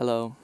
Hello.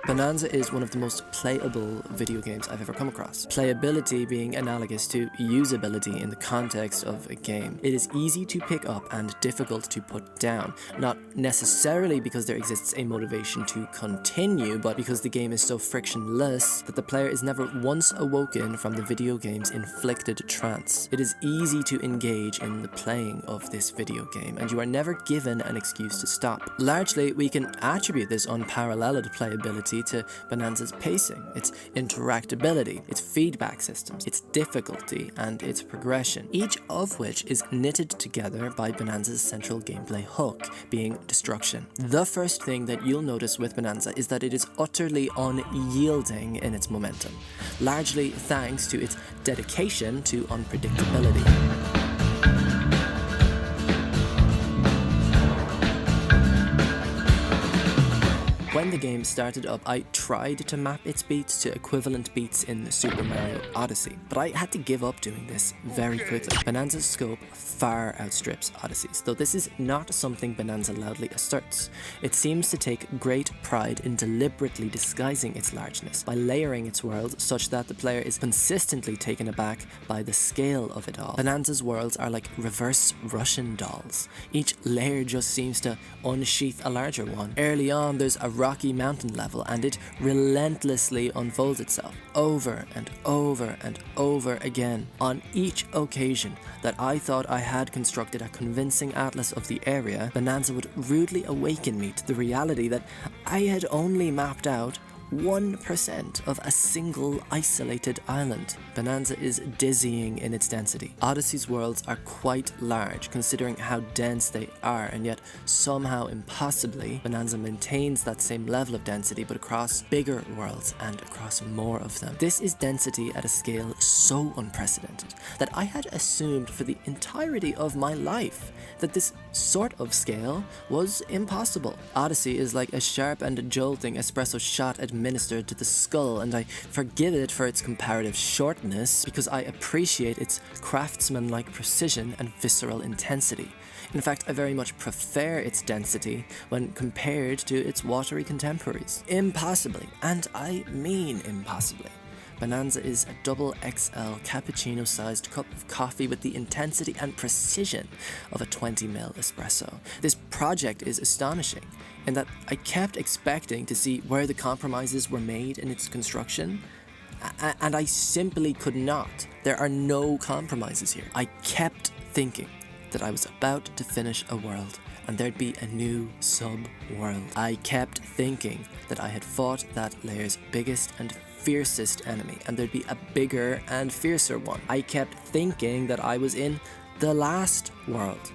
Bananza is one of the most playable video games I've ever come across. Playability being analogous to usability in the context of a game. It is easy to pick up and difficult to put down, not necessarily because there exists a motivation to continue, but because the game is so frictionless that the player is never once awoken from the video game's inflicted trance. It is easy to engage in the playing of this video game, and you are never given an excuse to stop. Largely, we can attribute this unparalleled playability to Bananza's pacing, its interactability, its feedback systems, its difficulty, and its progression, each of which is knitted together by Bananza's central gameplay hook, being destruction. The first thing that you'll notice with Bananza is that it is utterly unyielding in its momentum, largely thanks to its dedication to unpredictability. When the game started up, I tried to map its beats to equivalent beats in Super Mario Odyssey, but I had to give up doing this very quickly. Bananza's scope far outstrips Odyssey's, though this is not something Bananza loudly asserts. It seems to take great pride in deliberately disguising its largeness by layering its world such that the player is consistently taken aback by the scale of it all. Bananza's worlds are like reverse Russian dolls. Each layer just seems to unsheath a larger one. Early on, there's a rocky mountain level, and it relentlessly unfolds itself over and over and over again. On each occasion that I thought I had constructed a convincing atlas of the area, Bananza would rudely awaken me to the reality that I had only mapped out 1% of a single isolated island. Bananza is dizzying in its density. Odyssey's worlds are quite large considering how dense they are, and yet somehow impossibly Bananza maintains that same level of density but across bigger worlds and across more of them. This is density at a scale so unprecedented that I had assumed for the entirety of my life that this sort of scale was impossible. Odyssey is like a sharp and jolting espresso shot administered to the skull, and I forgive it for its comparative shortness because I appreciate its craftsman-like precision and visceral intensity. In fact, I very much prefer its density when compared to its watery contemporaries. Impossibly, and I mean impossibly, Bananza is a double XL cappuccino-sized cup of coffee with the intensity and precision of a 20ml espresso. This project is astonishing in that I kept expecting to see where the compromises were made in its construction, and I simply could not. There are no compromises here. I kept thinking that I was about to finish a world and there'd be a new sub-world. I kept thinking that I had fought that layer's biggest and fiercest enemy, and there'd be a bigger and fiercer one. I kept thinking that I was in the last world,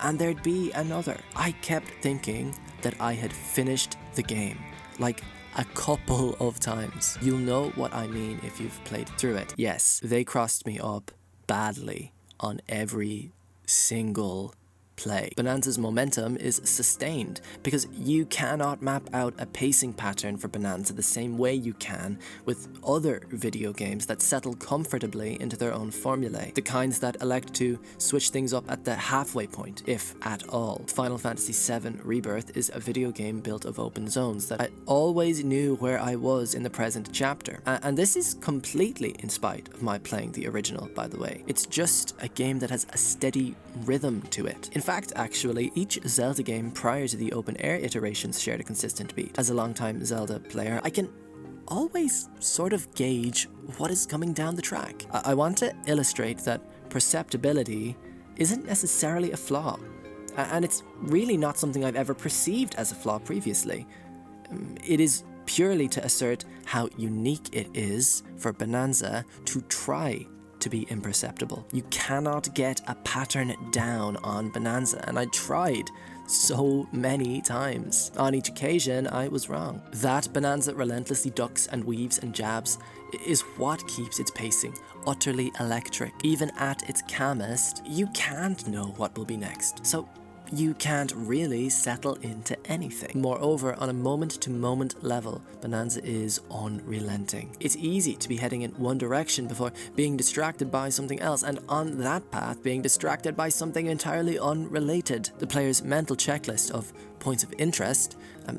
and there'd be another. I kept thinking that I had finished the game, like a couple of times. You'll know what I mean if you've played through it. Yes, they crossed me up badly on every single play. Bananza's momentum is sustained because you cannot map out a pacing pattern for Bananza the same way you can with other video games that settle comfortably into their own formulae, the kinds that elect to switch things up at the halfway point, if at all. Final Fantasy VII Rebirth is a video game built of open zones that I always knew where I was in the present chapter, and this is completely in spite of my playing the original, by the way. It's just a game that has a steady rhythm to it. In fact, actually, each Zelda game prior to the open-air iterations shared a consistent beat. As a long-time Zelda player, I can always sort of gauge what is coming down the track. I want to illustrate that perceptibility isn't necessarily a flaw, and it's really not something I've ever perceived as a flaw previously. It is purely to assert how unique it is for Bananza to try to be imperceptible. You cannot get a pattern down on Bananza, and I tried so many times. On each occasion, I was wrong. That Bananza relentlessly ducks and weaves and jabs is what keeps its pacing utterly electric. Even at its calmest, you can't know what will be next. So you can't really settle into anything. Moreover, on a moment-to-moment level, Bananza is unrelenting. It's easy to be heading in one direction before being distracted by something else, and on that path being distracted by something entirely unrelated. The player's mental checklist of points of interest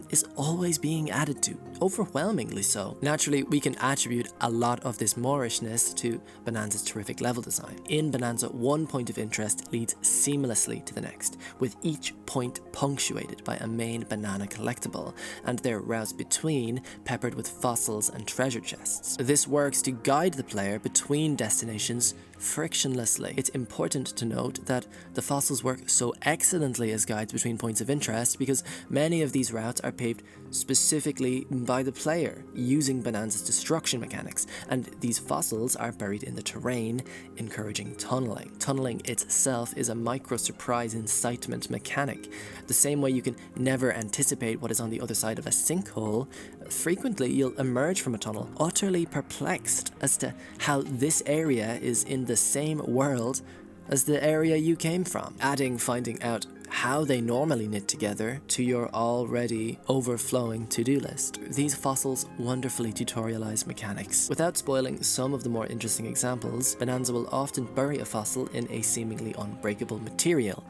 is always being added to, overwhelmingly so. Naturally, we can attribute a lot of this Moorishness to Bananza's terrific level design. In Bananza, one point of interest leads seamlessly to the next, with each point punctuated by a main banana collectible, and their routes between peppered with fossils and treasure chests. This works to guide the player between destinations frictionlessly. It's important to note that the fossils work so excellently as guides between points of interest because many of these routes are paved specifically by the player using Bananza's destruction mechanics, and these fossils are buried in the terrain, encouraging tunneling. Tunneling itself is a micro-surprise incitement mechanic. The same way you can never anticipate what is on the other side of a sinkhole, frequently you'll emerge from a tunnel utterly perplexed as to how this area is in the same world as the area you came from, adding finding out how they normally knit together to your already overflowing to-do list. These fossils wonderfully tutorialize mechanics. Without spoiling some of the more interesting examples, Bananza will often bury a fossil in a seemingly unbreakable material,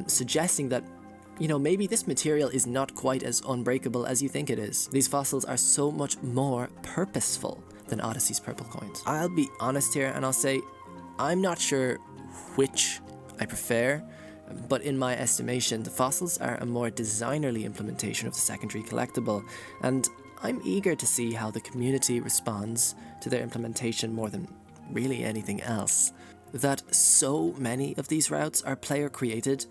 suggesting that maybe this material is not quite as unbreakable as you think it is. These fossils are so much more purposeful than Odyssey's purple coins. I'll be honest here and I'll say, I'm not sure which I prefer, but in my estimation, the fossils are a more designerly implementation of the secondary collectible, and I'm eager to see how the community responds to their implementation more than really anything else. That so many of these routes are player created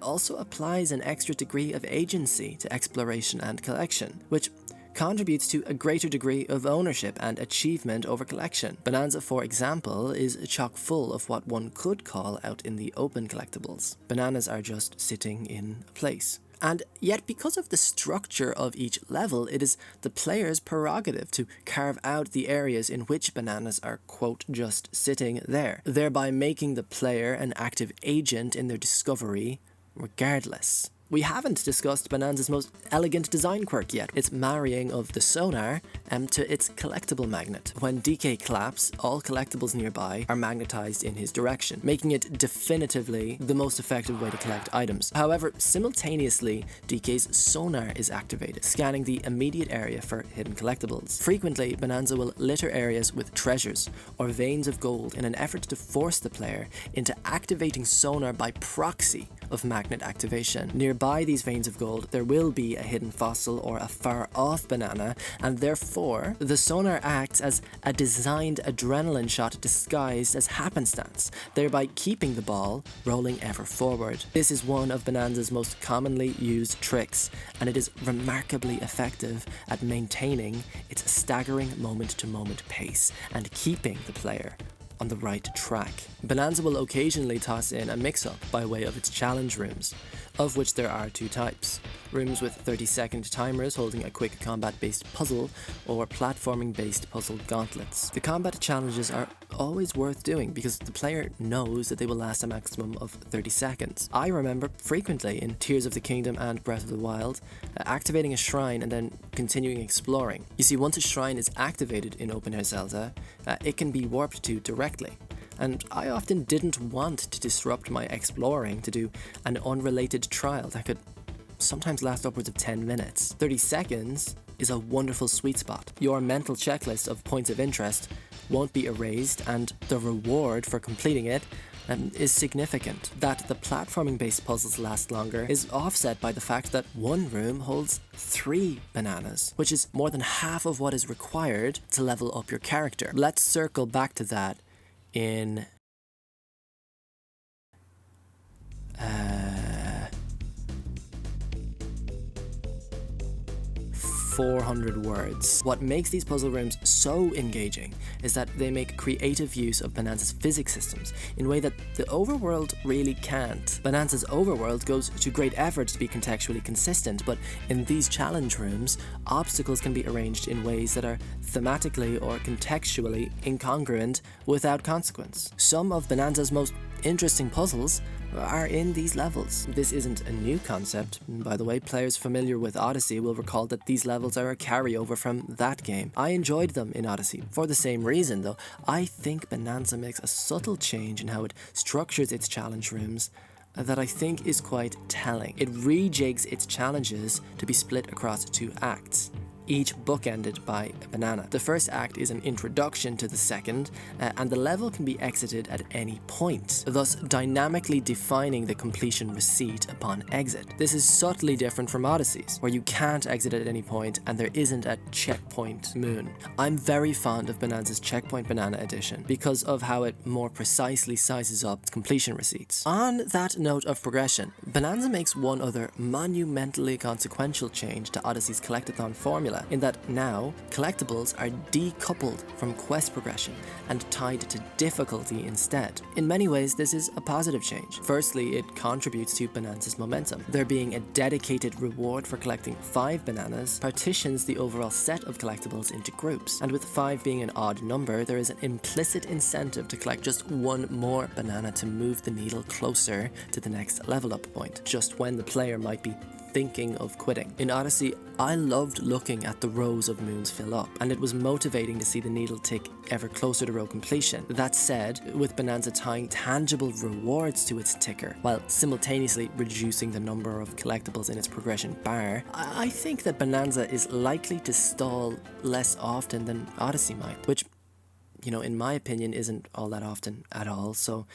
also applies an extra degree of agency to exploration and collection, which contributes to a greater degree of ownership and achievement over collection. Bananza, for example, is chock full of what one could call out in the open collectibles. Bananas are just sitting in a place. And yet, because of the structure of each level, it is the player's prerogative to carve out the areas in which bananas are, quote, just sitting there, thereby making the player an active agent in their discovery regardless. We haven't discussed Bananza's most elegant design quirk yet, its marrying of the sonar to its collectible magnet. When DK claps, all collectibles nearby are magnetized in his direction, making it definitively the most effective way to collect items. However, simultaneously, DK's sonar is activated, scanning the immediate area for hidden collectibles. Frequently, Bananza will litter areas with treasures or veins of gold in an effort to force the player into activating sonar by proxy of magnet activation. Nearby these veins of gold, there will be a hidden fossil or a far-off banana, and therefore, the sonar acts as a designed adrenaline shot disguised as happenstance, thereby keeping the ball rolling ever forward. This is one of Bananza's most commonly used tricks, and it is remarkably effective at maintaining its staggering moment-to-moment pace and keeping the player on the right track. Bananza will occasionally toss in a mix-up by way of its challenge rooms, of which there are two types. Rooms with 30-second timers holding a quick combat-based puzzle, or platforming-based puzzle gauntlets. The combat challenges are always worth doing because the player knows that they will last a maximum of 30 seconds. I remember frequently in Tears of the Kingdom and Breath of the Wild, activating a shrine and then continuing exploring. You see, once a shrine is activated in Open Air Zelda, it can be warped to directly. And I often didn't want to disrupt my exploring to do an unrelated trial that could sometimes last upwards of 10 minutes. 30 seconds is a wonderful sweet spot. Your mental checklist of points of interest won't be erased, and the reward for completing it is significant. That the platforming-based puzzles last longer is offset by the fact that one room holds 3 bananas, which is more than half of what is required to level up your character. Let's circle back to that in 400 words. What makes these puzzle rooms so engaging is that they make creative use of Bananza's physics systems in a way that the overworld really can't. Bananza's overworld goes to great efforts to be contextually consistent, but in these challenge rooms, obstacles can be arranged in ways that are thematically or contextually incongruent without consequence. Some of Bananza's most interesting puzzles are in these levels. This isn't a new concept. By the way, players familiar with Odyssey will recall that these levels are a carryover from that game. I enjoyed them in Odyssey. For the same reason though, I think Bananza makes a subtle change in how it structures its challenge rooms that I think is quite telling. It rejigs its challenges to be split across 2 acts, each bookended by a banana. The first act is an introduction to the second, and the level can be exited at any point, thus dynamically defining the completion receipt upon exit. This is subtly different from Odyssey's, where you can't exit at any point and there isn't a checkpoint moon. I'm very fond of Bananza's Checkpoint Banana Edition because of how it more precisely sizes up completion receipts. On that note of progression, Bananza makes one other monumentally consequential change to Odyssey's collectathon formula, in that now collectibles are decoupled from quest progression and tied to difficulty instead. In many ways, this is a positive change. Firstly, it contributes to Bananza's momentum. There being a dedicated reward for collecting 5 bananas partitions the overall set of collectibles into groups, and with 5 being an odd number, there is an implicit incentive to collect just 1 more banana to move the needle closer to the next level up point, just when the player might be thinking of quitting. In Odyssey, I loved looking at the rows of moons fill up, and it was motivating to see the needle tick ever closer to row completion. That said, with Bananza tying tangible rewards to its ticker, while simultaneously reducing the number of collectibles in its progression bar, I think that Bananza is likely to stall less often than Odyssey might, which, in my opinion, isn't all that often at all, so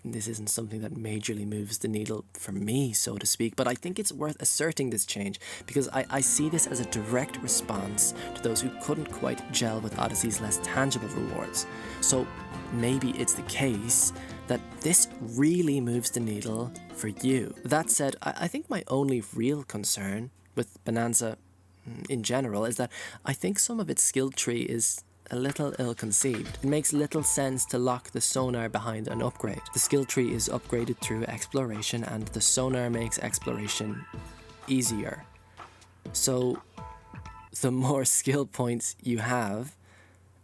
this isn't something that majorly moves the needle for me, so to speak, but I think it's worth asserting this change because I see this as a direct response to those who couldn't quite gel with Odyssey's less tangible rewards. So maybe it's the case that this really moves the needle for you. That said, I think my only real concern with Bananza in general is that I think some of its skill tree is a little ill-conceived. It makes little sense to lock the sonar behind an upgrade. The skill tree is upgraded through exploration, and the sonar makes exploration easier. So the more skill points you have,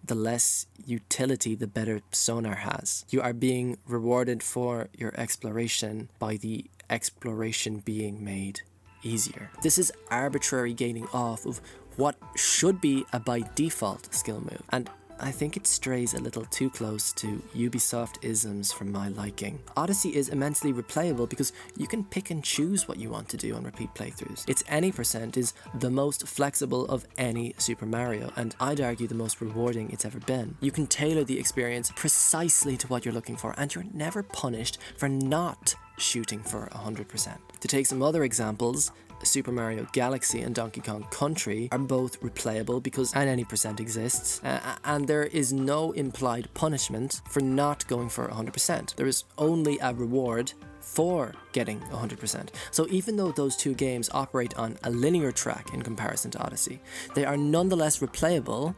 the less utility the better sonar has. You are being rewarded for your exploration by the exploration being made easier. This is arbitrary gaining off of what should be a by default skill move, and I think it strays a little too close to Ubisoft isms for my liking. Odyssey is immensely replayable because you can pick and choose what you want to do on repeat playthroughs. Its any percent is the most flexible of any Super Mario, and I'd argue the most rewarding it's ever been. You can tailor the experience precisely to what you're looking for, and you're never punished for not shooting for 100%. To take some other examples, Super Mario Galaxy and Donkey Kong Country are both replayable because an any percent exists, and there is no implied punishment for not going for 100%. There is only a reward for getting 100%. So even though those two games operate on a linear track in comparison to Odyssey, they are nonetheless replayable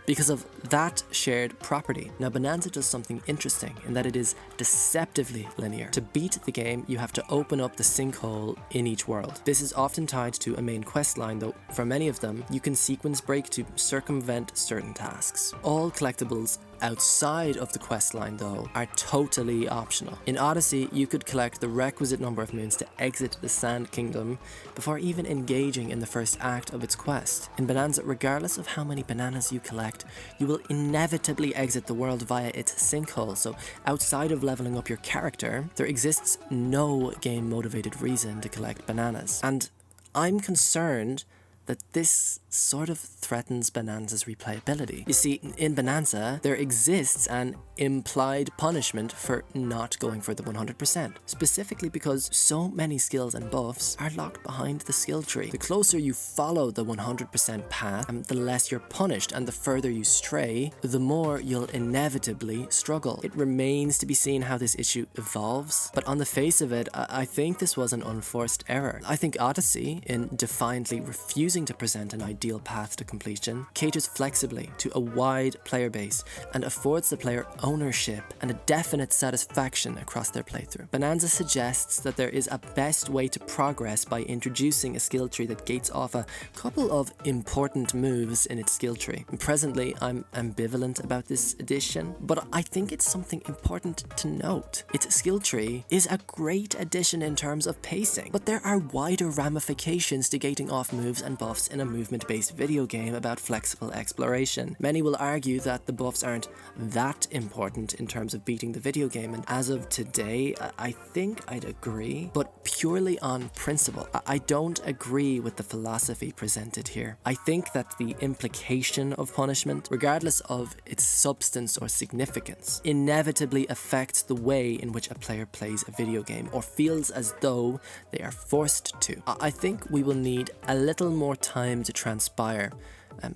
because of that shared property. Now, Bananza does something interesting in that it is deceptively linear. To beat the game, you have to open up the sinkhole in each world. This is often tied to a main quest line, though for many of them, you can sequence break to circumvent certain tasks. All collectibles outside of the quest line, though, are totally optional. In Odyssey, you could collect the requisite number of moons to exit the Sand Kingdom before even engaging in the first act of its quest. In Bananza, regardless of how many bananas you collect, you will inevitably exit the world via its sinkhole, so outside of leveling up your character, there exists no game-motivated reason to collect bananas. And I'm concerned that this sort of threatens Bananza's replayability. You see, in Bananza, there exists an implied punishment for not going for the 100%, specifically because so many skills and buffs are locked behind the skill tree. The closer you follow the 100% path, the less you're punished, and the further you stray, the more you'll inevitably struggle. It remains to be seen how this issue evolves, but on the face of it, I think this was an unforced error. I think Odyssey, in defiantly refusing to present an ideal path to completion, caters flexibly to a wide player base, and affords the player ownership and a definite satisfaction across their playthrough. Bananza suggests that there is a best way to progress by introducing a skill tree that gates off a couple of important moves in its skill tree. Presently, I'm ambivalent about this addition, but I think it's something important to note. Its skill tree is a great addition in terms of pacing, but there are wider ramifications to gating off moves and buffs in a movement-based video game about flexible exploration. Many will argue that the buffs aren't that important in terms of beating the video game, and as of today, I think I'd agree, but purely on principle. I don't agree with the philosophy presented here. I think that the implication of punishment, regardless of its substance or significance, inevitably affects the way in which a player plays a video game or feels as though they are forced to. I think we will need a little more time to transpire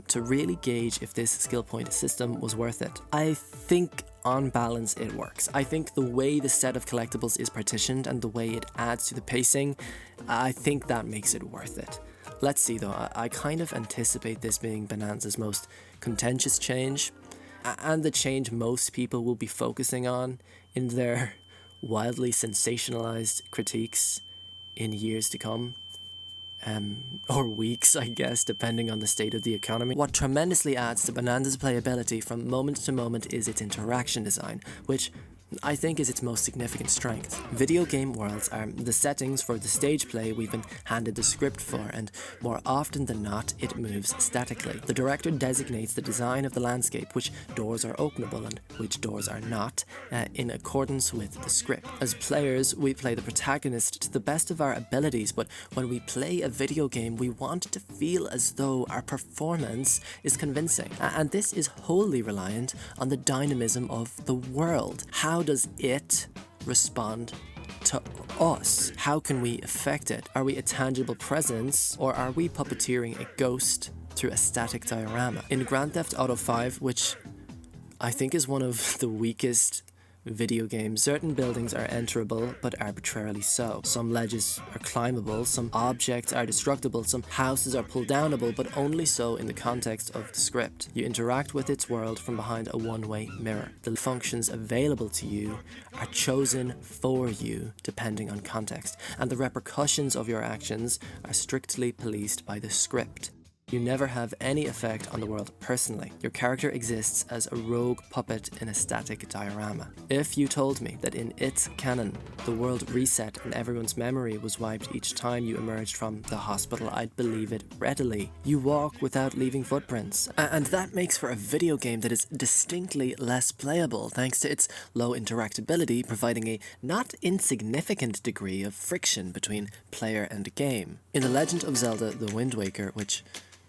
to really gauge if this skill point system was worth it. I think on balance it works. I think the way the set of collectibles is partitioned and the way it adds to the pacing, I think that makes it worth it. Let's see though, I kind of anticipate this being Bananza's most contentious change, and the change most people will be focusing on in their wildly sensationalized critiques in years to come. Or weeks, I guess, depending on the state of the economy. What tremendously adds to Bananza's playability from moment to moment is its interaction design, which I think is its most significant strength. Video game worlds are the settings for the stage play we've been handed the script for, and more often than not, it moves statically. The director designates the design of the landscape, which doors are openable and which doors are not, in accordance with the script. As players, we play the protagonist to the best of our abilities, but when we play a video game, we want to feel as though our performance is convincing. And this is wholly reliant on the dynamism of the world. How does it respond to us? How can we affect it? Are we a tangible presence, or are we puppeteering a ghost through a static diorama? In Grand Theft Auto 5, which I think is one of the weakest video games, certain buildings are enterable, but arbitrarily so. Some ledges are climbable, some objects are destructible, some houses are pull-downable, but only so in the context of the script. You interact with its world from behind a one-way mirror. The functions available to you are chosen for you depending on context, and the repercussions of your actions are strictly policed by the script. You never have any effect on the world personally. Your character exists as a rogue puppet in a static diorama. If you told me that in its canon, the world reset and everyone's memory was wiped each time you emerged from the hospital, I'd believe it readily. You walk without leaving footprints. And that makes for a video game that is distinctly less playable thanks to its low interactability, providing a not insignificant degree of friction between player and game. In The Legend of Zelda: The Wind Waker, which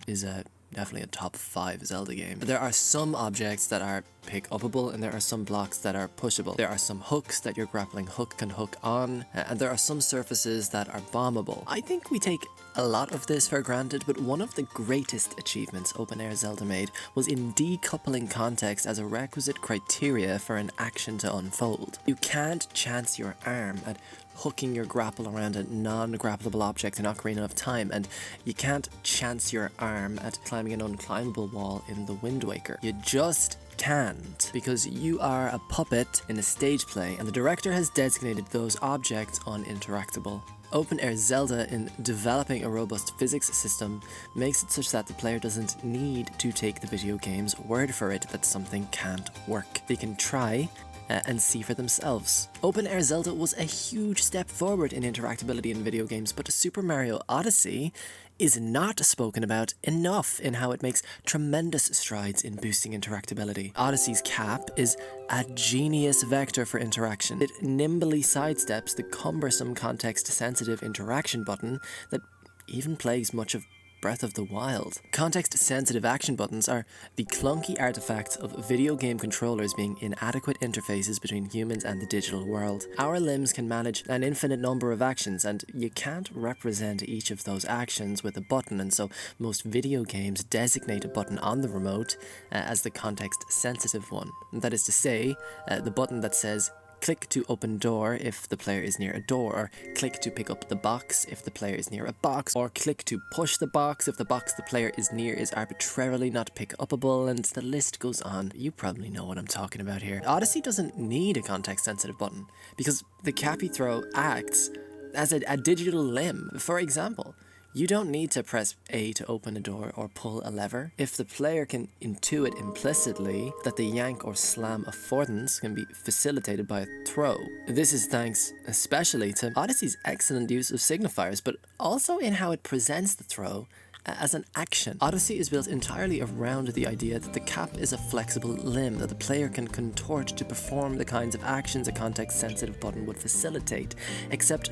is definitely a top 5 Zelda game, there are some objects that are pick-upable and there are some blocks that are pushable. There are some hooks that your grappling hook can hook on, and there are some surfaces that are bombable. I think we take a lot of this for granted, but one of the greatest achievements Open Air Zelda made was in decoupling context as a requisite criteria for an action to unfold. You can't chance your arm at hooking your grapple around a non-grappleable object in Ocarina of Time, and you can't chance your arm at climbing an unclimbable wall in The Wind Waker. You just can't, because you are a puppet in a stage play, and the director has designated those objects uninteractable. Open Air Zelda, in developing a robust physics system, makes it such that the player doesn't need to take the video game's word for it that something can't work. They can try and see for themselves. Open Air Zelda was a huge step forward in interactability in video games, but Super Mario Odyssey is not spoken about enough in how it makes tremendous strides in boosting interactability. Odyssey's cap is a genius vector for interaction. It nimbly sidesteps the cumbersome context-sensitive interaction button that even plagues much of Breath of the Wild. Context-sensitive action buttons are the clunky artifacts of video game controllers being inadequate interfaces between humans and the digital world. Our limbs can manage an infinite number of actions, and you can't represent each of those actions with a button, and so most video games designate a button on the remote as the context-sensitive one. That is to say, the button that says click to open door if the player is near a door, or click to pick up the box if the player is near a box, or click to push the box if the box the player is near is arbitrarily not pick-upable, and the list goes on. You probably know what I'm talking about here. Odyssey doesn't need a context-sensitive button, because the Cappy throw acts as a digital limb. For example, you don't need to press A to open a door or pull a lever. If the player can intuit implicitly that the yank or slam affordance can be facilitated by a throw. This is thanks especially to Odyssey's excellent use of signifiers, but also in how it presents the throw as an action. Odyssey is built entirely around the idea that the cap is a flexible limb that the player can contort to perform the kinds of actions a context-sensitive button would facilitate, except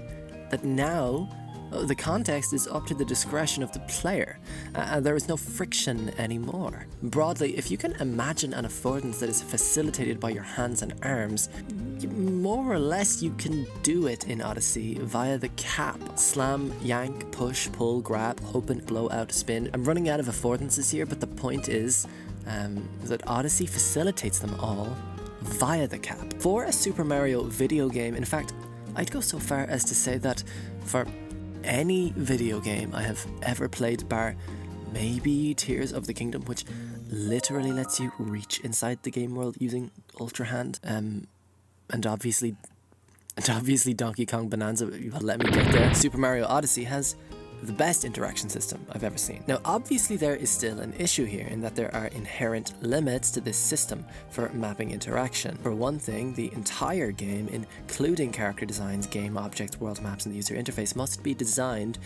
that now the context is up to the discretion of the player, and there is no friction anymore. Broadly, if you can imagine an affordance that is facilitated by your hands and arms, more or less you can do it in Odyssey via the cap. Slam, yank, push, pull, grab, open, blow out, spin. I'm running out of affordances here, but the point is that Odyssey facilitates them all via the cap. For a Super Mario video game, in fact, I'd go so far as to say that for any video game I have ever played, bar maybe Tears of the Kingdom, which literally lets you reach inside the game world using Ultra Hand, and obviously Donkey Kong Bonanza, well, let me get there. Super Mario Odyssey has the best interaction system I've ever seen. Now, obviously there is still an issue here in that there are inherent limits to this system for mapping interaction. For one thing, the entire game, including character designs, game objects, world maps, and the user interface, must be designed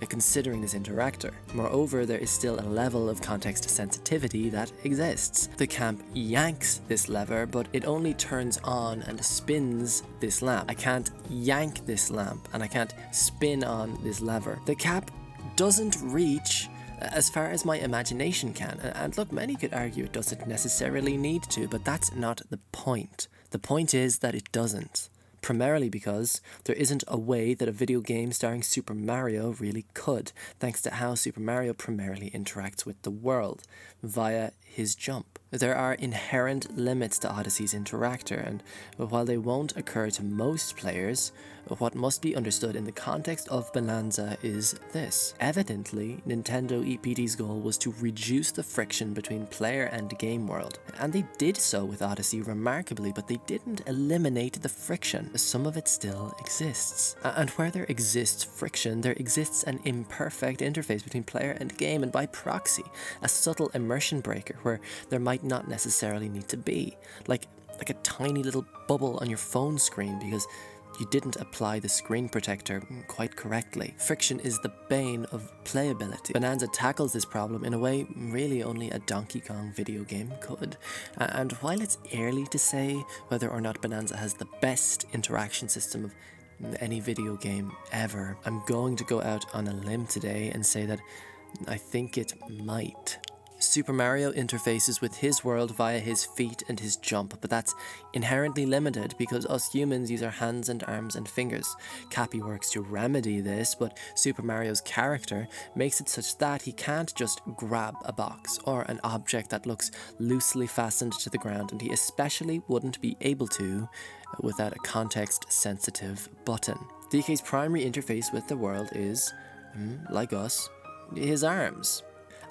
considering this interactor. Moreover, there is still a level of context sensitivity that exists. The camp yanks this lever, but it only turns on and spins this lamp. I can't yank this lamp, and I can't spin on this lever. The cap doesn't reach as far as my imagination can, and look, many could argue it doesn't necessarily need to, but that's not the point. The point is that it doesn't, primarily because there isn't a way that a video game starring Super Mario really could, thanks to how Super Mario primarily interacts with the world, via his jump. There are inherent limits to Odyssey's interactor, and while they won't occur to most players, what must be understood in the context of Bananza is this. Evidently, Nintendo EPD's goal was to reduce the friction between player and game world, and they did so with Odyssey remarkably, but they didn't eliminate the friction. Some of it still exists. And where there exists friction, there exists an imperfect interface between player and game, and by proxy, a subtle immersion breaker where there might not necessarily need to be, like a tiny little bubble on your phone screen because you didn't apply the screen protector quite correctly. Friction is the bane of playability. Bonanza tackles this problem in a way really only a Donkey Kong video game could. And while it's early to say whether or not Bonanza has the best interaction system of any video game ever, I'm going to go out on a limb today and say that I think it might. Super Mario interfaces with his world via his feet and his jump, but that's inherently limited because us humans use our hands and arms and fingers. Cappy works to remedy this, but Super Mario's character makes it such that he can't just grab a box or an object that looks loosely fastened to the ground, and he especially wouldn't be able to without a context-sensitive button. DK's primary interface with the world is, like us, his arms.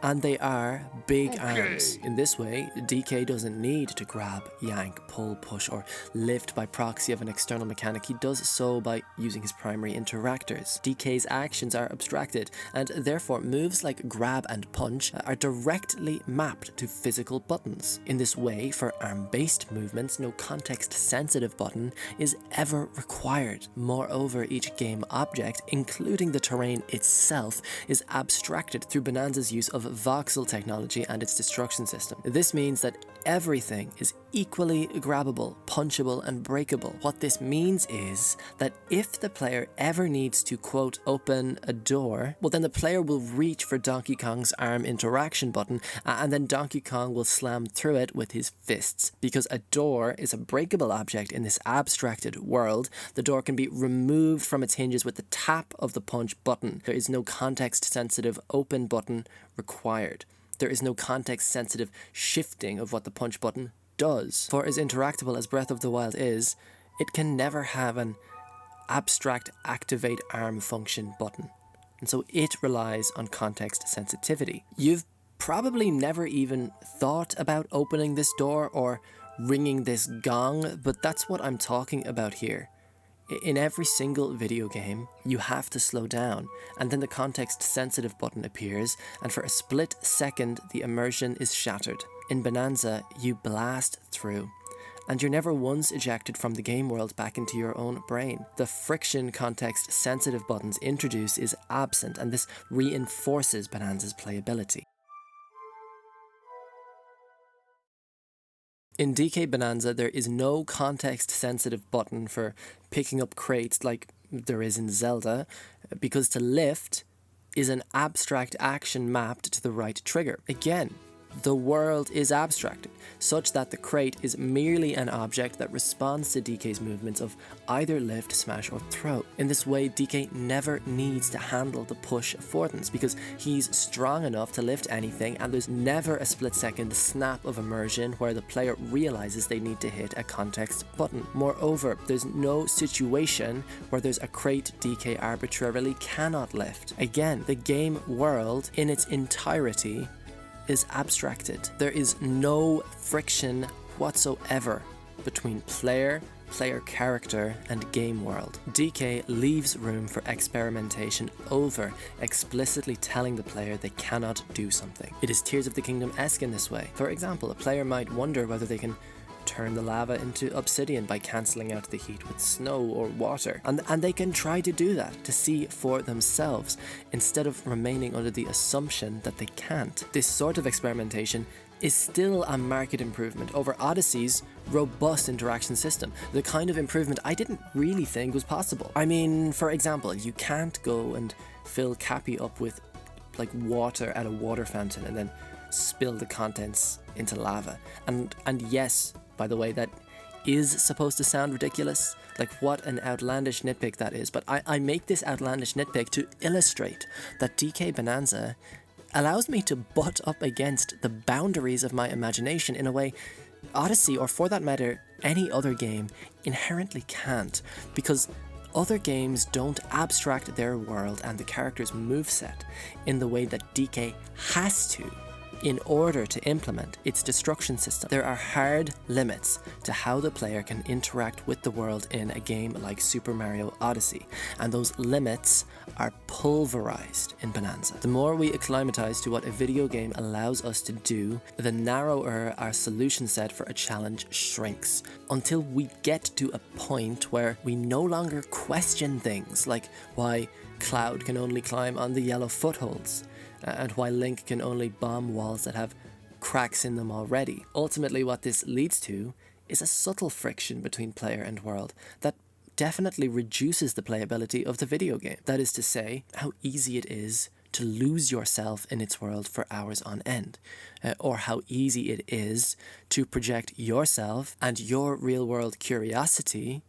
And they are big arms. In this way, DK doesn't need to grab, yank, pull, push, or lift by proxy of an external mechanic. He does so by using his primary interactors. DK's actions are abstracted, and therefore moves like grab and punch are directly mapped to physical buttons. In this way, for arm-based movements, no context-sensitive button is ever required. Moreover, each game object, including the terrain itself, is abstracted through Bonanza's use of voxel technology and its destruction system. This means that everything is equally grabbable, punchable, and breakable. What this means is that if the player ever needs to, quote, open a door, well, then the player will reach for Donkey Kong's arm interaction button, and then Donkey Kong will slam through it with his fists. Because a door is a breakable object in this abstracted world, the door can be removed from its hinges with the tap of the punch button. There is no context-sensitive open button required. There is no context-sensitive shifting of what the punch button does. For as interactable as Breath of the Wild is, it can never have an abstract activate arm function button, and so it relies on context sensitivity. You've probably never even thought about opening this door or ringing this gong, but that's what I'm talking about here. In every single video game, you have to slow down, and then the context-sensitive button appears, and for a split second, the immersion is shattered. In Bananza, you blast through, and you're never once ejected from the game world back into your own brain. The friction context-sensitive buttons introduced is absent, and this reinforces Bananza's playability. In DK Bananza, there is no context-sensitive button for picking up crates like there is in Zelda, because to lift is an abstract action mapped to the right trigger. Again, the world is abstracted, such that the crate is merely an object that responds to DK's movements of either lift, smash, or throw. In this way, DK never needs to handle the push affordance, because he's strong enough to lift anything, and there's never a split-second snap of immersion where the player realizes they need to hit a context button. Moreover, there's no situation where there's a crate DK arbitrarily cannot lift. Again, the game world in its entirety is abstracted. There is no friction whatsoever between player character, and game world. DK leaves room for experimentation over explicitly telling the player they cannot do something. It is Tears of the Kingdom-esque in this way. For example, a player might wonder whether they can turn the lava into obsidian by cancelling out the heat with snow or water. And they can try to do that, to see for themselves, instead of remaining under the assumption that they can't. This sort of experimentation is still a marked improvement over Odyssey's robust interaction system, the kind of improvement I didn't really think was possible. I mean, for example, you can't go and fill Cappy up with like water at a water fountain and then spill the contents into lava. And yes, by the way, that is supposed to sound ridiculous. Like, what an outlandish nitpick that is. But I make this outlandish nitpick to illustrate that DK Bananza allows me to butt up against the boundaries of my imagination in a way Odyssey, or for that matter, any other game, inherently can't. Because other games don't abstract their world and the character's moveset in the way that DK has to in order to implement its destruction system. There are hard limits to how the player can interact with the world in a game like Super Mario Odyssey, and those limits are pulverized in Bananza. The more we acclimatize to what a video game allows us to do, the narrower our solution set for a challenge shrinks, until we get to a point where we no longer question things like why Cloud can only climb on the yellow footholds, and why Link can only bomb walls that have cracks in them already. Ultimately, what this leads to is a subtle friction between player and world that definitely reduces the playability of the video game. That is to say, how easy it is to lose yourself in its world for hours on end, or how easy it is to project yourself and your real-world curiosity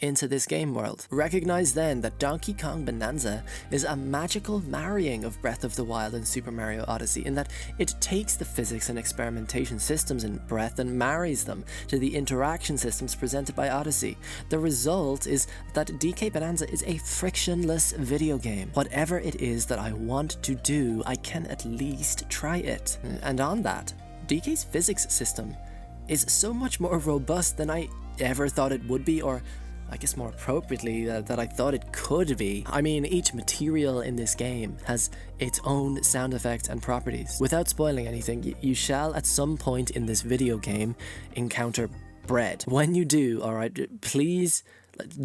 into this game world. Recognize then that Donkey Kong Bananza is a magical marrying of Breath of the Wild and Super Mario Odyssey, in that it takes the physics and experimentation systems in Breath and marries them to the interaction systems presented by Odyssey. The result is that DK Bananza is a frictionless video game. Whatever it is that I want to do, I can at least try it. And on that, DK's physics system is so much more robust than I ever thought it would be, or I guess more appropriately, that I thought it could be. I mean, each material in this game has its own sound effects and properties. Without spoiling anything, you shall at some point in this video game encounter bread. When you do, alright, please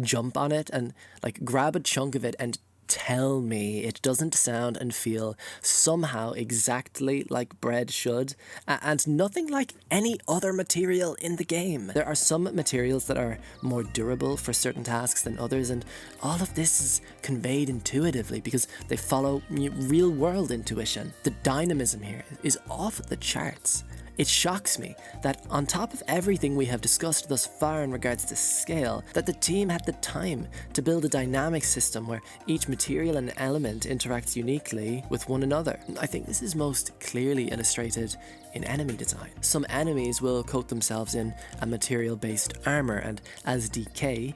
jump on it and grab a chunk of it and tell me it doesn't sound and feel somehow exactly like bread should, and nothing like any other material in the game. There are some materials that are more durable for certain tasks than others, and all of this is conveyed intuitively because they follow real-world intuition. The dynamism here is off the charts. It shocks me that on top of everything we have discussed thus far in regards to scale, that the team had the time to build a dynamic system where each material and element interacts uniquely with one another. I think this is most clearly illustrated in enemy design. Some enemies will coat themselves in a material-based armor, and as DK,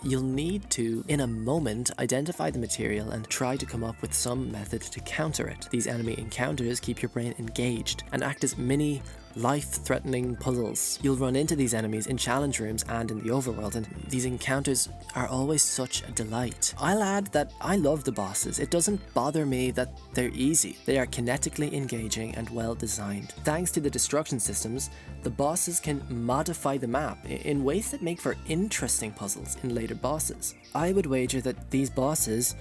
you'll need to, in a moment, identify the material and try to come up with some method to counter it. These enemy encounters keep your brain engaged and act as mini life-threatening puzzles. You'll run into these enemies in challenge rooms and in the overworld, and these encounters are always such a delight. I'll add that I love the bosses. It doesn't bother me that they're easy. They are kinetically engaging and well designed. Thanks to the destruction systems, the bosses can modify the map in ways that make for interesting puzzles in later bosses. I would wager that these bosses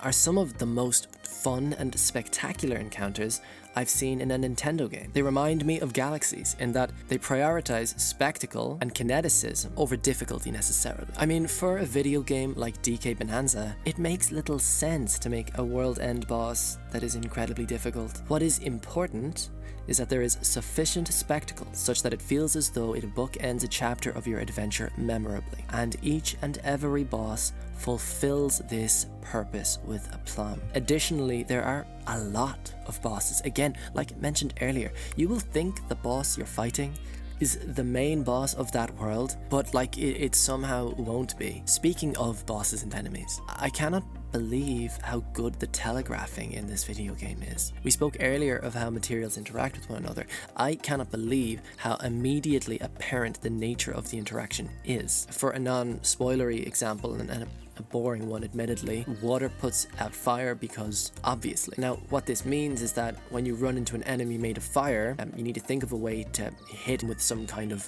are some of the most fun and spectacular encounters I've seen in a Nintendo game. They remind me of Galaxies in that they prioritize spectacle and kineticism over difficulty necessarily. I mean, for a video game like DK Bananza, it makes little sense to make a world-end boss that is incredibly difficult. What is important is that there is sufficient spectacle such that it feels as though it bookends a chapter of your adventure memorably, and each and every boss fulfills this purpose with aplomb. Additionally, there are a lot of bosses. Again, like mentioned earlier, you will think the boss you're fighting is the main boss of that world, but like it somehow won't be. Speaking of bosses and enemies, I cannot believe how good the telegraphing in this video game is. We spoke earlier of how materials interact with one another. I cannot believe how immediately apparent the nature of the interaction is. For a non-spoilery example, and a boring one admittedly, water puts out fire because obviously. Now what this means is that when you run into an enemy made of fire, you need to think of a way to hit them with some kind of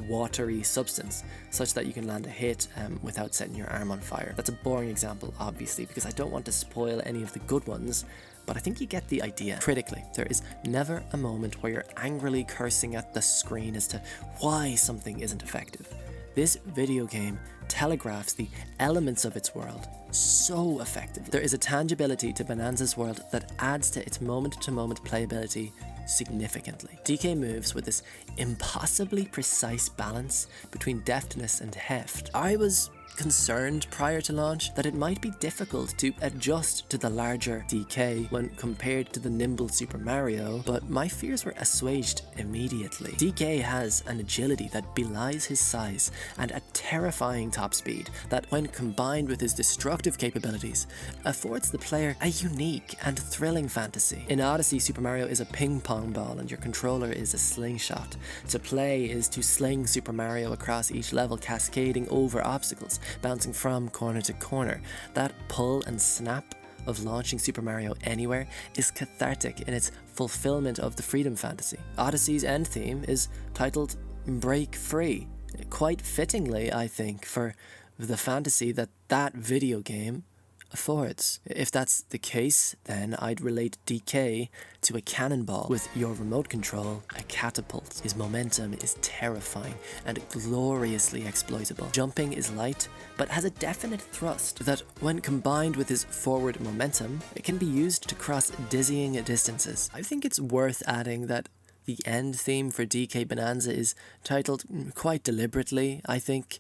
watery substance such that you can land a hit without setting your arm on fire. That's a boring example obviously because I don't want to spoil any of the good ones, but I think you get the idea. Critically, there is never a moment where you're angrily cursing at the screen as to why something isn't effective. This video game telegraphs the elements of its world so effectively. There is a tangibility to Bananza's world that adds to its moment-to-moment playability significantly. DK moves with this impossibly precise balance between deftness and heft. I was concerned prior to launch that it might be difficult to adjust to the larger DK when compared to the nimble Super Mario, but my fears were assuaged immediately. DK has an agility that belies his size and a terrifying top speed that, when combined with his destructive capabilities, affords the player a unique and thrilling fantasy. In Odyssey, Super Mario is a ping pong ball and your controller is a slingshot. To play is to sling Super Mario across each level, cascading over obstacles, bouncing from corner to corner. That pull and snap of launching Super Mario anywhere is cathartic in its fulfillment of the freedom fantasy. Odyssey's end theme is titled Break Free, quite fittingly, I think, for the fantasy that that video game affords. If that's the case, then I'd relate DK to a cannonball with your remote control, a catapult. His momentum is terrifying and gloriously exploitable. Jumping is light, but has a definite thrust that, when combined with his forward momentum, it can be used to cross dizzying distances. I think it's worth adding that the end theme for DK Bananza is titled, quite deliberately, I think,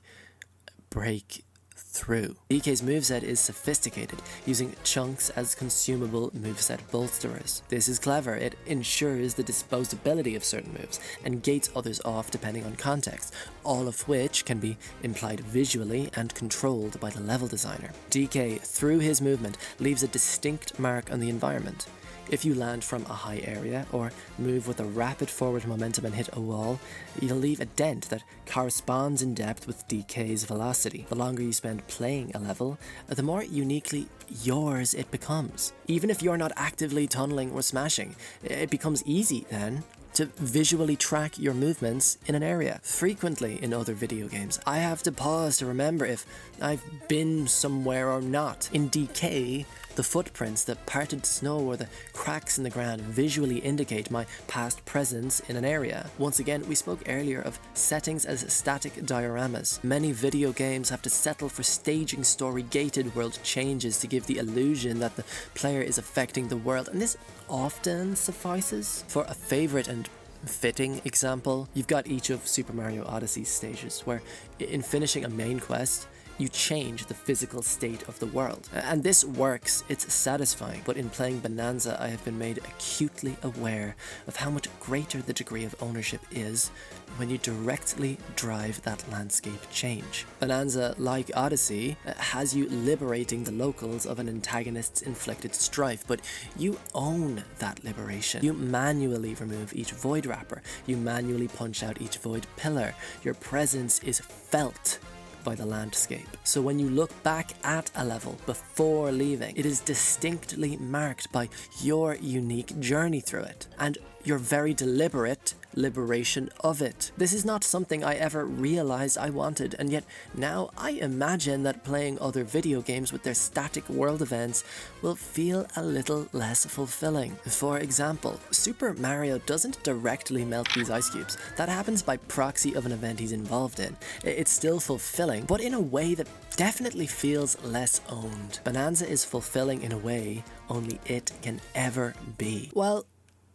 Break Through. DK's moveset is sophisticated, using chunks as consumable moveset bolsterers. This is clever. It ensures the disposability of certain moves and gates others off depending on context, all of which can be implied visually and controlled by the level designer. DK, through his movement, leaves a distinct mark on the environment. If you land from a high area or move with a rapid forward momentum and hit a wall, you'll leave a dent that corresponds in depth with DK's velocity. The longer you spend playing a level, the more uniquely yours it becomes. Even if you're not actively tunneling or smashing, it becomes easy then to visually track your movements in an area. Frequently in other video games, I have to pause to remember if I've been somewhere or not. In DK, the footprints, the parted snow, or the cracks in the ground visually indicate my past presence in an area. Once again, we spoke earlier of settings as static dioramas. Many video games have to settle for staging story-gated world changes to give the illusion that the player is affecting the world, and this often suffices. For a favorite and fitting example, you've got each of Super Mario Odyssey's stages, where in finishing a main quest, you change the physical state of the world. And this works, it's satisfying, but in playing Bananza I have been made acutely aware of how much greater the degree of ownership is when you directly drive that landscape change. Bananza, like Odyssey, has you liberating the locals of an antagonist's inflicted strife, but you own that liberation. You manually remove each void wrapper, you manually punch out each void pillar, your presence is felt by the landscape. So when you look back at a level before leaving, it is distinctly marked by your unique journey through it, and your very deliberate liberation of it. This is not something I ever realized I wanted, and yet now I imagine that playing other video games with their static world events will feel a little less fulfilling. For example, Super Mario doesn't directly melt these ice cubes. That happens by proxy of an event he's involved in. It's still fulfilling, but in a way that definitely feels less owned. Bananza is fulfilling in a way only it can ever be. Well,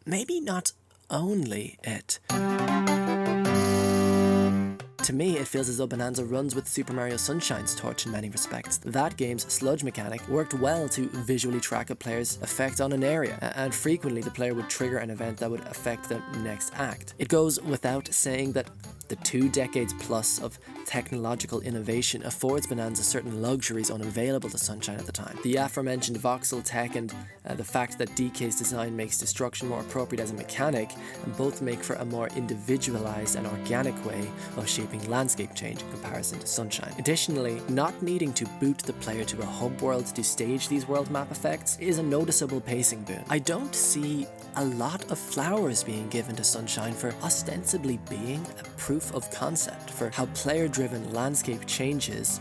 maybe not only it. To me, it feels as though Bananza runs with Super Mario Sunshine's torch in many respects. That game's sludge mechanic worked well to visually track a player's effect on an area, and frequently the player would trigger an event that would affect the next act. It goes without saying that the 2 decades plus of technological innovation affords Bananza certain luxuries unavailable to Sunshine at the time. The aforementioned voxel tech and the fact that DK's design makes destruction more appropriate as a mechanic, and both make for a more individualized and organic way of shaping landscape change in comparison to Sunshine. Additionally, not needing to boot the player to a hub world to stage these world map effects is a noticeable pacing boon. I don't see a lot of flowers being given to Sunshine for ostensibly being a proof of concept for how player-driven landscape changes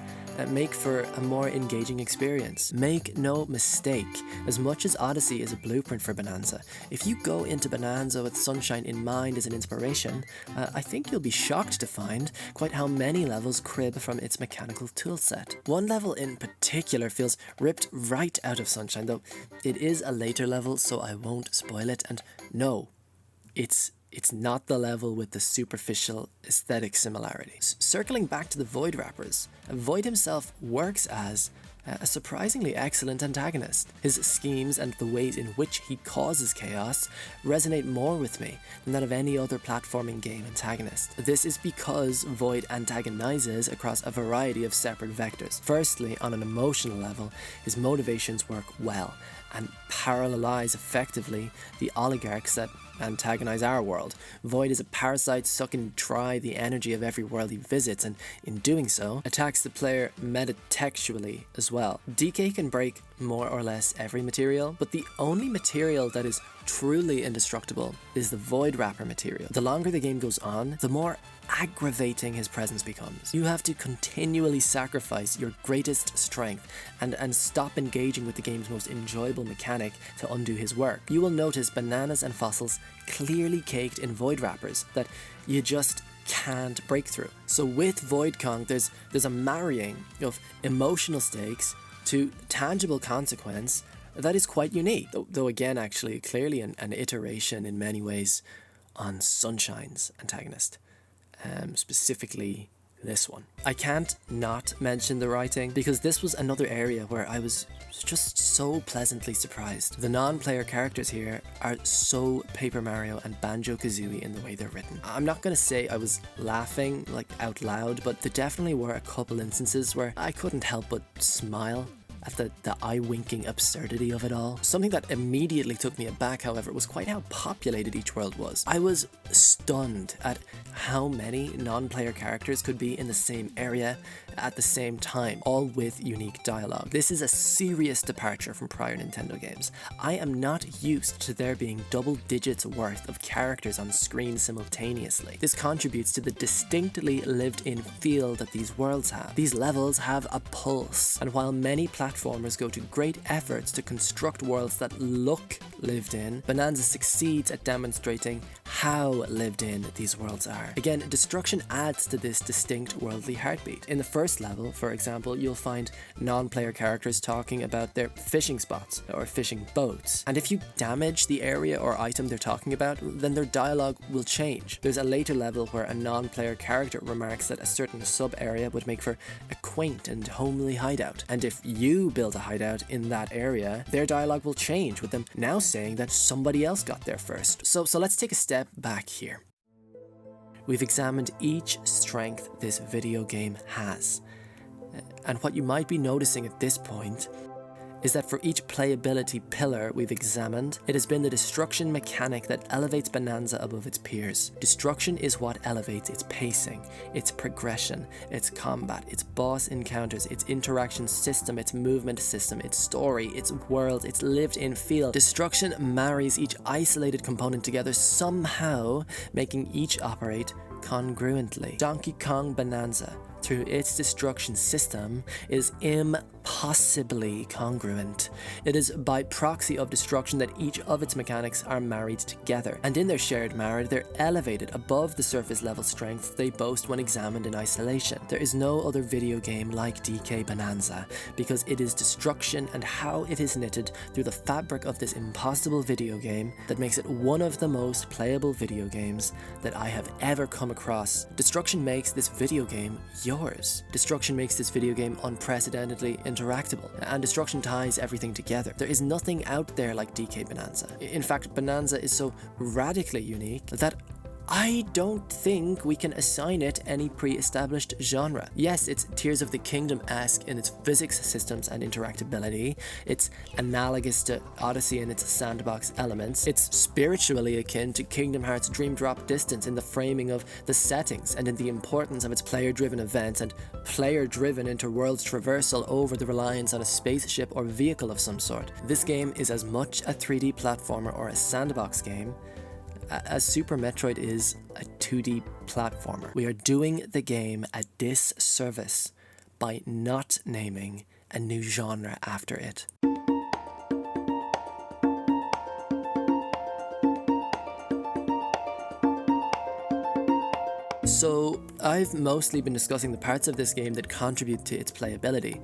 make for a more engaging experience. Make no mistake, as much as Odyssey is a blueprint for Bananza, if you go into Bananza with Sunshine in mind as an inspiration, I think you'll be shocked to find quite how many levels crib from its mechanical toolset. One level in particular feels ripped right out of Sunshine, though it is a later level, so I won't spoil it, and no, it's not the level with the superficial aesthetic similarities. Circling back to the Void wrappers, Void himself works as a surprisingly excellent antagonist. His schemes and the ways in which he causes chaos resonate more with me than that of any other platforming game antagonist. This is because Void antagonizes across a variety of separate vectors. Firstly, on an emotional level, his motivations work well and parallelize effectively the oligarchs that antagonize our world. Void is a parasite sucking dry the energy of every world he visits, and in doing so, attacks the player metatextually as well. DK can break more or less every material, but the only material that is truly indestructible is the Void wrapper material. The longer the game goes on, the more aggravating his presence becomes. You have to continually sacrifice your greatest strength and stop engaging with the game's most enjoyable mechanic to undo his work. You will notice bananas and fossils clearly caked in Void wrappers that you just can't break through. So with Void Kong, there's a marrying of emotional stakes to tangible consequence that is quite unique, though again actually clearly an iteration in many ways on Sunshine's antagonist. Specifically this one. I can't not mention the writing, because this was another area where I was just so pleasantly surprised. The non-player characters here are so Paper Mario and Banjo-Kazooie in the way they're written. I'm not gonna say I was laughing like out loud, but there definitely were a couple instances where I couldn't help but smile at the eye-winking absurdity of it all. Something that immediately took me aback, however, was quite how populated each world was. I was stunned at how many non-player characters could be in the same area at the same time, all with unique dialogue. This is a serious departure from prior Nintendo games. I am not used to there being double digits worth of characters on screen simultaneously. This contributes to the distinctly lived-in feel that these worlds have. These levels have a pulse, and while many platformers go to great efforts to construct worlds that look lived in, Bananza succeeds at demonstrating how lived in these worlds are. Again, destruction adds to this distinct worldly heartbeat. In the first first level, for example, you'll find non-player characters talking about their fishing spots or fishing boats. And if you damage the area or item they're talking about, then their dialogue will change. There's a later level where a non-player character remarks that a certain sub-area would make for a quaint and homely hideout. And if you build a hideout in that area, their dialogue will change, with them now saying that somebody else got there first. So let's take a step back here. We've examined each strength this video game has. And what you might be noticing at this point is that for each playability pillar we've examined, it has been the destruction mechanic that elevates Bananza above its peers. Destruction is what elevates its pacing, its progression, its combat, its boss encounters, its interaction system, its movement system, its story, its world, its lived-in feel. Destruction marries each isolated component together somehow, making each operate congruently. Donkey Kong Bananza, through its destruction system, is impossibly congruent. It is by proxy of destruction that each of its mechanics are married together, and in their shared marriage they're elevated above the surface level strengths they boast when examined in isolation. There is no other video game like DK Bananza, because it is destruction and how it is knitted through the fabric of this impossible video game that makes it one of the most playable video games that I have ever come across. Destruction makes this video game yours. Destruction makes this video game unprecedentedly interactable, and destruction ties everything together. There is nothing out there like DK Bananza. In fact, Bananza is so radically unique that I don't think we can assign it any pre-established genre. Yes, it's Tears of the Kingdom-esque in its physics systems and interactability. It's analogous to Odyssey in its sandbox elements. It's spiritually akin to Kingdom Hearts Dream Drop Distance in the framing of the settings and in the importance of its player-driven events and player-driven interworld traversal over the reliance on a spaceship or vehicle of some sort. This game is as much a 3D platformer or a sandbox game as Super Metroid is a 2D platformer. We are doing the game a disservice by not naming a new genre after it. So, I've mostly been discussing the parts of this game that contribute to its playability.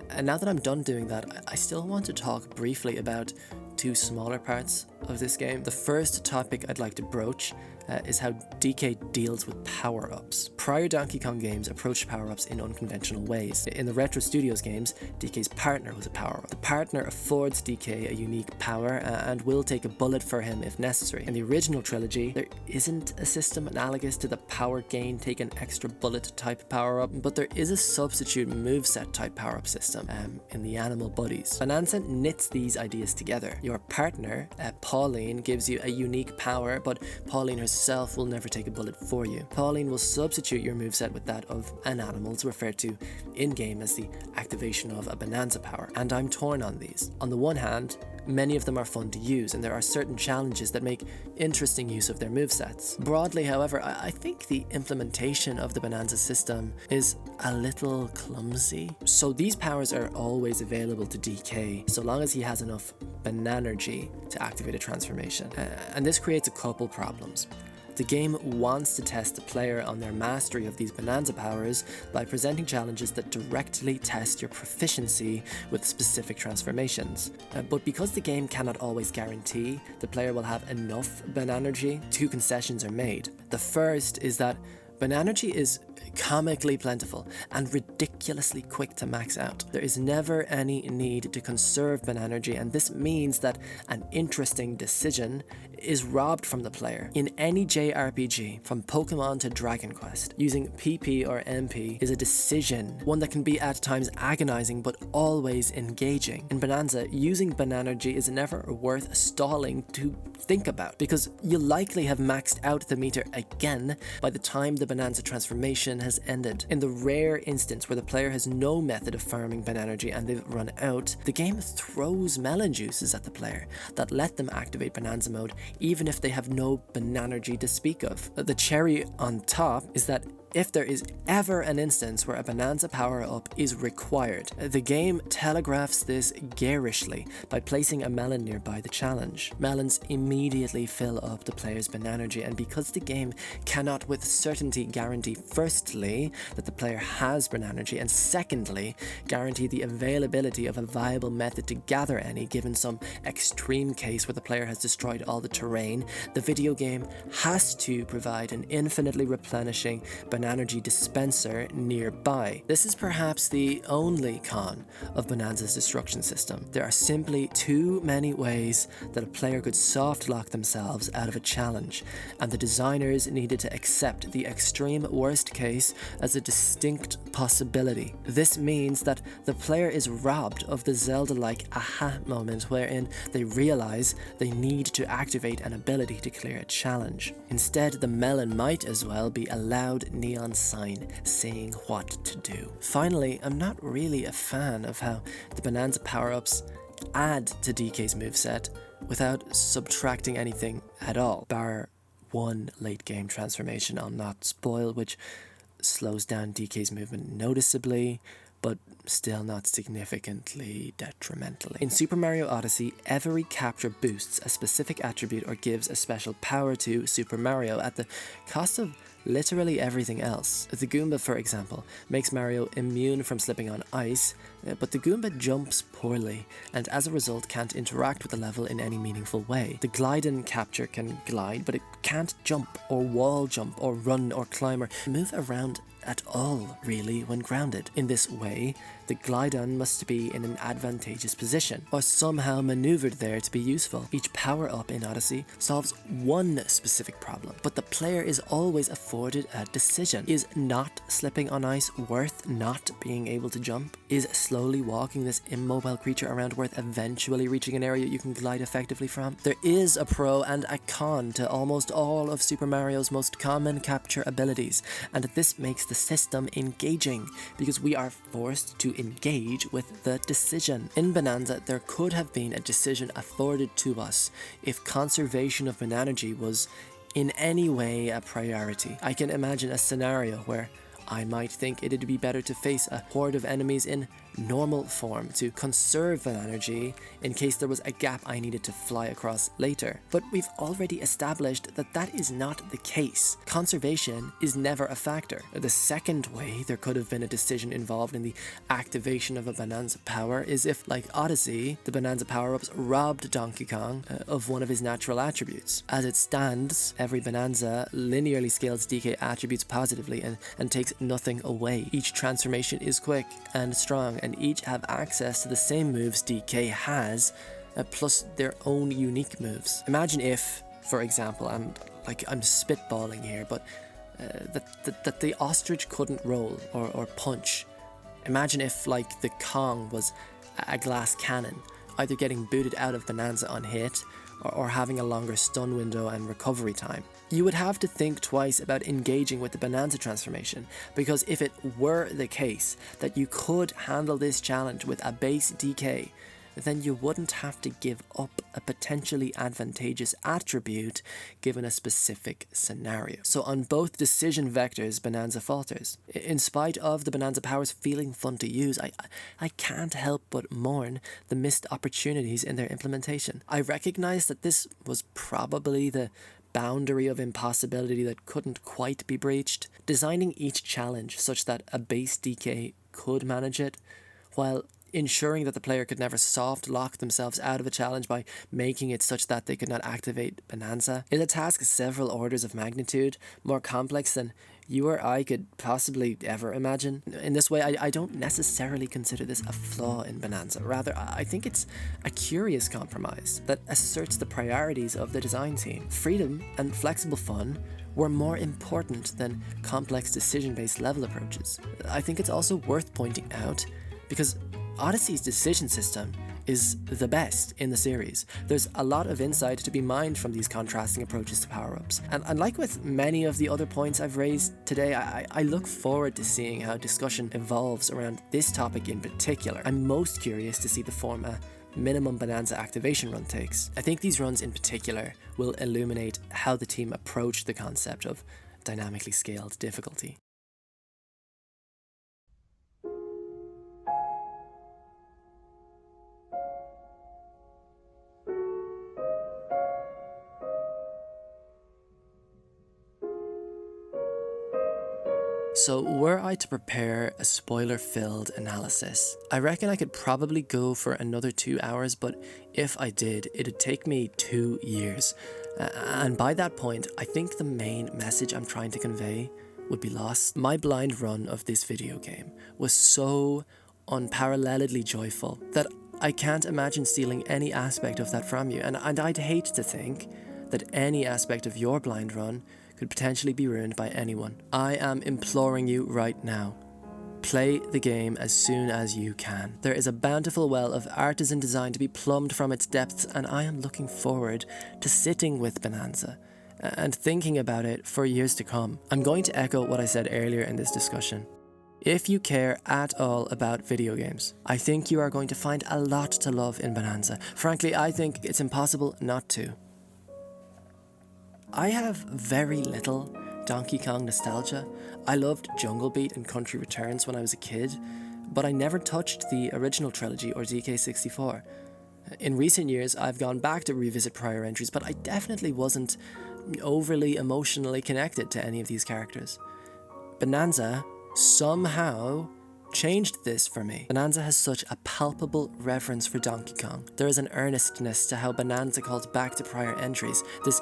And now that I'm done doing that, I still want to talk briefly about two smaller parts of this game. The first topic I'd like to broach is how DK deals with power-ups. Prior Donkey Kong games approached power-ups in unconventional ways. In the Retro Studios games, DK's partner was a power-up. The partner affords DK a unique power and will take a bullet for him if necessary. In the original trilogy, there isn't a system analogous to the power gain take an extra bullet type power-up, but there is a substitute moveset type power-up system in the Animal Buddies. Bananza knits these ideas together. Your partner, Pauline, gives you a unique power, but Pauline herself will never take a bullet for you. Pauline will substitute your moveset with that of an animal's, referred to in-game as the activation of a Bananza power, and I'm torn on these. On the one hand, many of them are fun to use, and there are certain challenges that make interesting use of their movesets. Broadly, however, I think the implementation of the Bananza system is a little clumsy. So these powers are always available to DK, so long as he has enough Bananergy to activate a transformation. And this creates a couple problems. The game wants to test the player on their mastery of these Bananza powers by presenting challenges that directly test your proficiency with specific transformations. But because the game cannot always guarantee the player will have enough Bananergy, two concessions are made. The first is that Bananergy is comically plentiful and ridiculously quick to max out. There is never any need to conserve Bananergy, and this means that an interesting decision is robbed from the player. In any JRPG, from Pokemon to Dragon Quest, using PP or MP is a decision, one that can be at times agonizing but always engaging. In Bananza, using Bananergy is never worth stalling to think about, because you'll likely have maxed out the meter again by the time the Bananza transformation has ended. In the rare instance where the player has no method of farming Bananergy and they've run out, the game throws melon juices at the player that let them activate Bananza mode even if they have no Bananergy to speak of. The cherry on top is that if there is ever an instance where a Bananza power-up is required, the game telegraphs this garishly by placing a melon nearby the challenge. Melons immediately fill up the player's Banergy, and because the game cannot with certainty guarantee firstly that the player has Banergy, and secondly guarantee the availability of a viable method to gather any given some extreme case where the player has destroyed all the terrain, the video game has to provide an infinitely replenishing Banergy dispenser nearby. This is perhaps the only con of Bananza's destruction system. There are simply too many ways that a player could soft lock themselves out of a challenge, and the designers needed to accept the extreme worst case as a distinct possibility. This means that the player is robbed of the Zelda-like aha moment wherein they realize they need to activate an ability to clear a challenge. Instead, the melon might as well be a loud neon sign saying what to do. Finally, I'm not really a fan of how the Bananza power-ups add to DK's moveset without subtracting anything at all, bar one late game transformation I'll not spoil, which slows down DK's movement noticeably, but still not significantly detrimentally. In Super Mario Odyssey, every capture boosts a specific attribute or gives a special power to Super Mario at the cost of literally everything else. The Goomba, for example, makes Mario immune from slipping on ice, but the Goomba jumps poorly, and as a result can't interact with the level in any meaningful way. The Glidon capture can glide, but it can't jump, or wall jump, or run, or climb, or move around at all, really, when grounded. In this way, the Glidon must be in an advantageous position, or somehow maneuvered there to be useful. Each power-up in Odyssey solves one specific problem, but the player is always afforded a decision. Is not slipping on ice worth not being able to jump? Is slowly walking this immobile creature around worth eventually reaching an area you can glide effectively from? There is a pro and a con to almost all of Super Mario's most common capture abilities, and this makes the system engaging, because we are forced to engage with the decision. In Bananza, there could have been a decision afforded to us if conservation of Banergy was in any way a priority. I can imagine a scenario where I might think it'd be better to face a horde of enemies in normal form to conserve Banergy in case there was a gap I needed to fly across later. But we've already established that that is not the case. Conservation is never a factor. The second way there could have been a decision involved in the activation of a Bananza power is if, like Odyssey, the Bananza power-ups robbed Donkey Kong of one of his natural attributes. As it stands, every Bananza linearly scales DK attributes positively and takes nothing away. Each transformation is quick and strong, and each have access to the same moves DK has, plus their own unique moves. Imagine if, for example, I'm spitballing here, but that the ostrich couldn't roll or punch. Imagine if, like, the Kong was a glass cannon, either getting booted out of Bananza on hit, or having a longer stun window and recovery time. You would have to think twice about engaging with the Bananza transformation, because if it were the case that you could handle this challenge with a base DK, then you wouldn't have to give up a potentially advantageous attribute given a specific scenario. So on both decision vectors, Bananza falters. In spite of the Bananza powers feeling fun to use, I can't help but mourn the missed opportunities in their implementation. I recognize that this was probably the boundary of impossibility that couldn't quite be breached. Designing each challenge such that a base DK could manage it, while ensuring that the player could never soft lock themselves out of a challenge by making it such that they could not activate Bananza, is a task several orders of magnitude more complex than you or I could possibly ever imagine. In this way, I don't necessarily consider this a flaw in Bananza. Rather, I think it's a curious compromise that asserts the priorities of the design team. Freedom and flexible fun were more important than complex decision-based level approaches. I think it's also worth pointing out because Odyssey's decision system is the best in the series. There's a lot of insight to be mined from these contrasting approaches to power-ups. And like with many of the other points I've raised today, I look forward to seeing how discussion evolves around this topic in particular. I'm most curious to see the form a minimum Bananza activation run takes. I think these runs in particular will illuminate how the team approach the concept of dynamically scaled difficulty. So were I to prepare a spoiler-filled analysis, I reckon I could probably go for another 2 hours, but if I did, it'd take me 2 years. And by that point, I think the main message I'm trying to convey would be lost. My blind run of this video game was so unparalleledly joyful that I can't imagine stealing any aspect of that from you, and I'd hate to think that any aspect of your blind run could potentially be ruined by anyone. I am imploring you right now. Play the game as soon as you can. There is a bountiful well of artisan design to be plumbed from its depths, and I am looking forward to sitting with Bananza and thinking about it for years to come. I'm going to echo what I said earlier in this discussion. If you care at all about video games, I think you are going to find a lot to love in Bananza. Frankly, I think it's impossible not to. I have very little Donkey Kong nostalgia. I loved Jungle Beat and Country Returns when I was a kid, but I never touched the original trilogy or DK64. In recent years, I've gone back to revisit prior entries, but I definitely wasn't overly emotionally connected to any of these characters. Bananza somehow changed this for me. Bananza has such a palpable reverence for Donkey Kong. There is an earnestness to how Bananza calls back to prior entries, this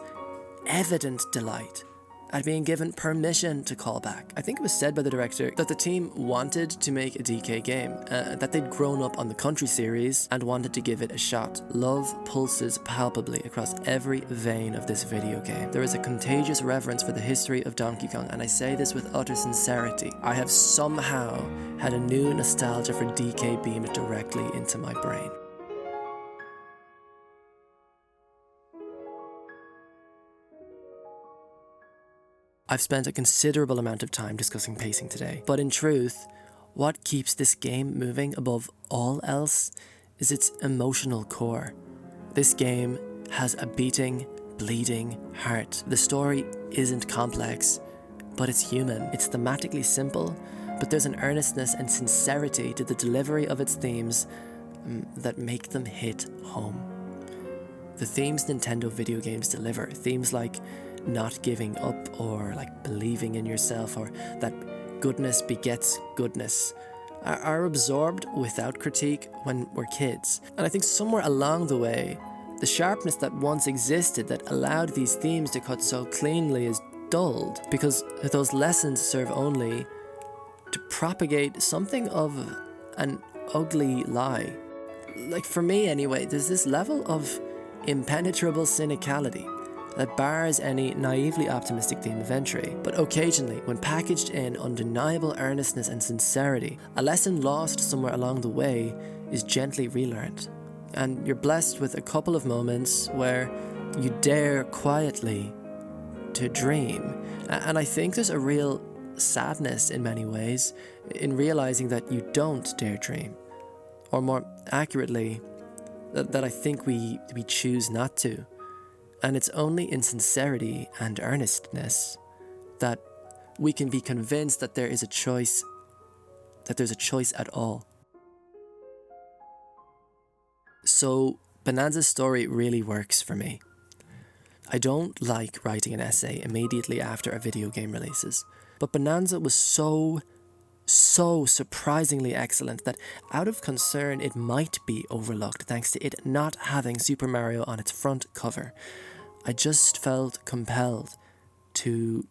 evident delight at being given permission to call back. I think it was said by the director that the team wanted to make a DK game, that they'd grown up on the Country series and wanted to give it a shot. Love pulses palpably across every vein of this video game. There is a contagious reverence for the history of Donkey Kong, and I say this with utter sincerity. I have somehow had a new nostalgia for DK beamed directly into my brain. I've spent a considerable amount of time discussing pacing today, but in truth, what keeps this game moving above all else is its emotional core. This game has a beating, bleeding heart. The story isn't complex, but it's human. It's thematically simple, but there's an earnestness and sincerity to the delivery of its themes that make them hit home. The themes Nintendo video games deliver, themes like not giving up, or like believing in yourself, or that goodness begets goodness, are absorbed without critique when we're kids. And I think somewhere along the way, the sharpness that once existed that allowed these themes to cut so cleanly is dulled, because those lessons serve only to propagate something of an ugly lie. Like for me anyway, there's this level of impenetrable cynicality that bars any naively optimistic theme of entry. But occasionally, when packaged in undeniable earnestness and sincerity, a lesson lost somewhere along the way is gently relearned. And you're blessed with a couple of moments where you dare quietly to dream. And I think there's a real sadness in many ways in realizing that you don't dare dream. Or more accurately, that I think we choose not to. And it's only in sincerity and earnestness that we can be convinced that there is a choice, that there's a choice at all. So Bananza's story really works for me. I don't like writing an essay immediately after a video game releases, but Bananza was so surprisingly excellent that out of concern it might be overlooked thanks to it not having Super Mario on its front cover. I just felt compelled to...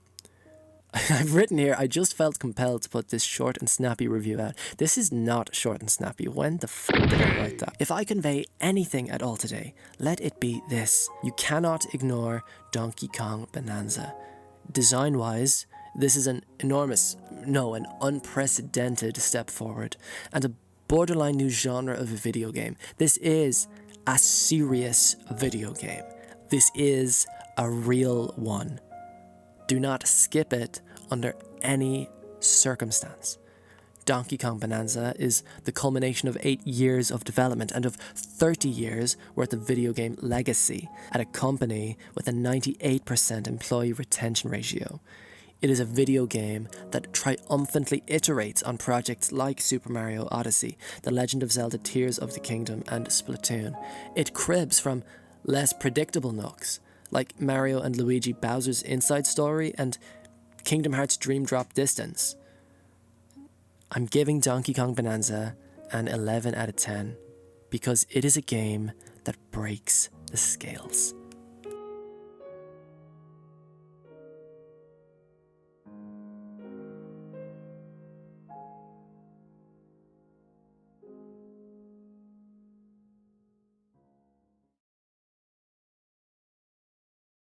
I've written here, I just felt compelled to put this short and snappy review out. This is not short and snappy. When the f*** did I write that? If I convey anything at all today, let it be this. You cannot ignore Donkey Kong Bananza. Design-wise, this is an an unprecedented step forward, and a borderline new genre of a video game. This is a serious video game. This is a real one. Do not skip it under any circumstance. Donkey Kong Bananza is the culmination of 8 years of development and of 30 years worth of video game legacy at a company with a 98% employee retention ratio. It is a video game that triumphantly iterates on projects like Super Mario Odyssey, The Legend of Zelda Tears of the Kingdom, and Splatoon. It cribs from less predictable nooks, like Mario and Luigi Bowser's Inside Story and Kingdom Hearts Dream Drop Distance, I'm giving Donkey Kong Bonanza an 11 out of 10 because it is a game that breaks the scales.